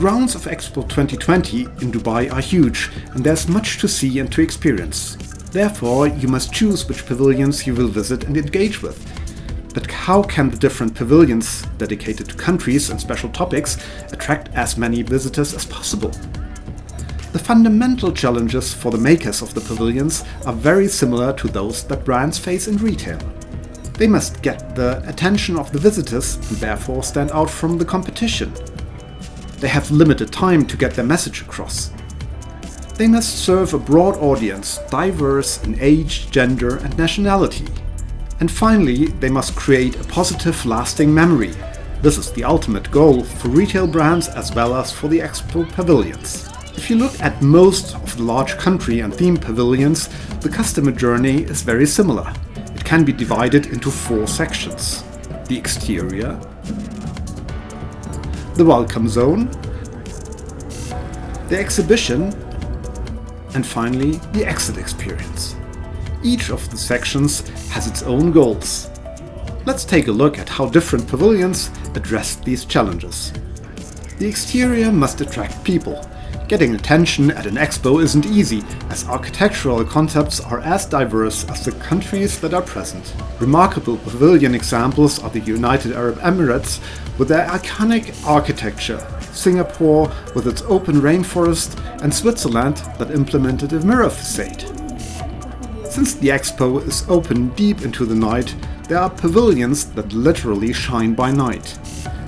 grounds of Expo 2020 in Dubai are huge, and there's much to see and to experience. Therefore, you must choose which pavilions you will visit and engage with. But how can the different pavilions, dedicated to countries and special topics, attract as many visitors as possible? The fundamental challenges for the makers of the pavilions are very similar to those that brands face in retail. They must get the attention of the visitors and therefore stand out from the competition. They have limited time to get their message across. They must serve a broad audience, diverse in age, gender and nationality. And finally, they must create a positive, lasting memory. This is the ultimate goal for retail brands as well as for the Expo pavilions. If you look at most of the large country and theme pavilions, the customer journey is very similar. It can be divided into 4 sections: the exterior, the welcome zone, the exhibition, and finally the exit experience. Each of the sections has its own goals. Let's take a look at how different pavilions address these challenges. The exterior must attract people. Getting attention at an expo isn't easy, as architectural concepts are as diverse as the countries that are present. Remarkable pavilion examples are the United Arab Emirates with their iconic architecture, Singapore with its open rainforest, and Switzerland that implemented a mirror facade. Since the expo is open deep into the night, there are pavilions that literally shine by night.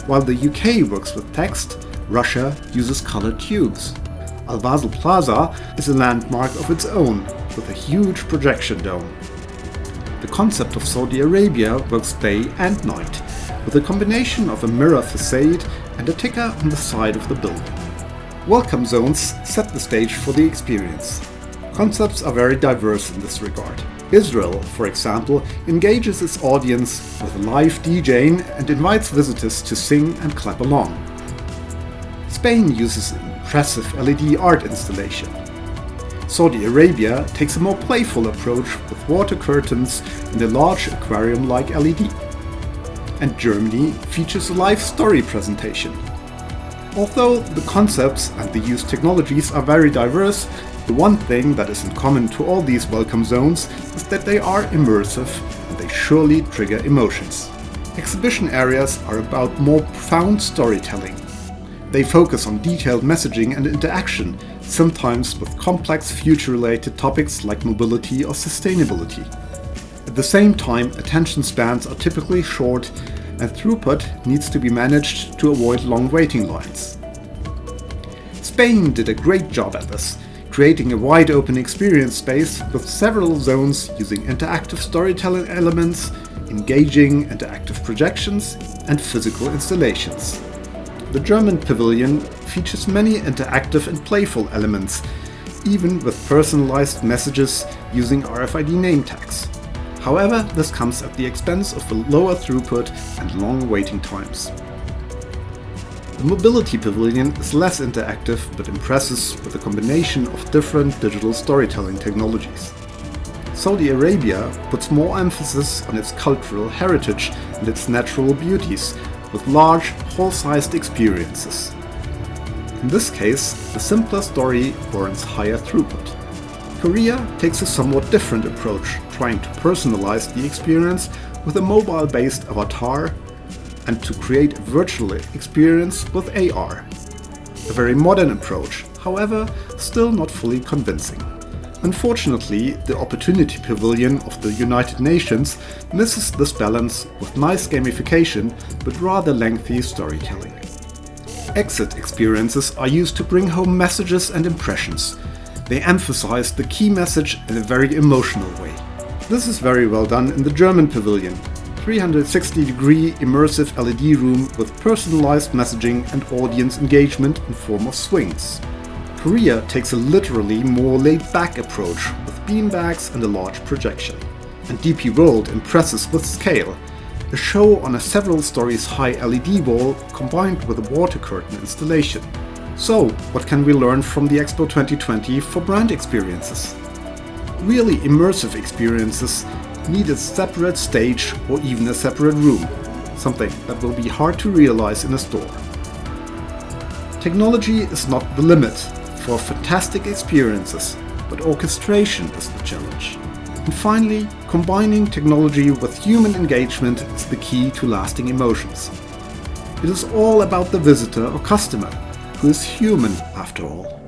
While the UK works with text, Russia uses colored tubes. Al Wasl Plaza is a landmark of its own, with a huge projection dome. The concept of Saudi Arabia works day and night, with a combination of a mirror facade and a ticker on the side of the building. Welcome zones set the stage for the experience. Concepts are very diverse in this regard. Israel, for example, engages its audience with live DJing and invites visitors to sing and clap along. Spain uses an impressive LED art installation. Saudi Arabia takes a more playful approach with water curtains and a large aquarium-like LED. And Germany features a live story presentation. Although the concepts and the used technologies are very diverse, the one thing that is in common to all these welcome zones is that they are immersive and they surely trigger emotions. Exhibition areas are about more profound storytelling. They focus on detailed messaging and interaction, sometimes with complex future-related topics like mobility or sustainability. At the same time, attention spans are typically short and throughput needs to be managed to avoid long waiting lines. Spain did a great job at this, creating a wide-open experience space with several zones using interactive storytelling elements, engaging interactive projections, and physical installations. The German pavilion features many interactive and playful elements, even with personalized messages using RFID name tags. However, this comes at the expense of a lower throughput and long waiting times. The mobility pavilion is less interactive but impresses with a combination of different digital storytelling technologies. Saudi Arabia puts more emphasis on its cultural heritage and its natural beauties, with large, whole-sized experiences. In this case, the simpler story warrants higher throughput. Korea takes a somewhat different approach, trying to personalize the experience with a mobile-based avatar and to create a virtual experience with AR. A very modern approach, however, still not fully convincing. Unfortunately, the Opportunity Pavilion of the United Nations misses this balance with nice gamification but rather lengthy storytelling. Exit experiences are used to bring home messages and impressions. They emphasize the key message in a very emotional way. This is very well done in the German pavilion. 360-degree immersive LED room with personalized messaging and audience engagement in form of swings. Korea takes a literally more laid-back approach with beanbags and a large projection. And DP World impresses with scale, a show on a several stories high LED wall combined with a water curtain installation. So, what can we learn from the Expo 2020 for brand experiences? Really immersive experiences need a separate stage or even a separate room, something that will be hard to realize in a store. Technology is not the limit for fantastic experiences, but orchestration is the challenge. And finally, combining technology with human engagement is the key to lasting emotions. It is all about the visitor or customer, who is human after all.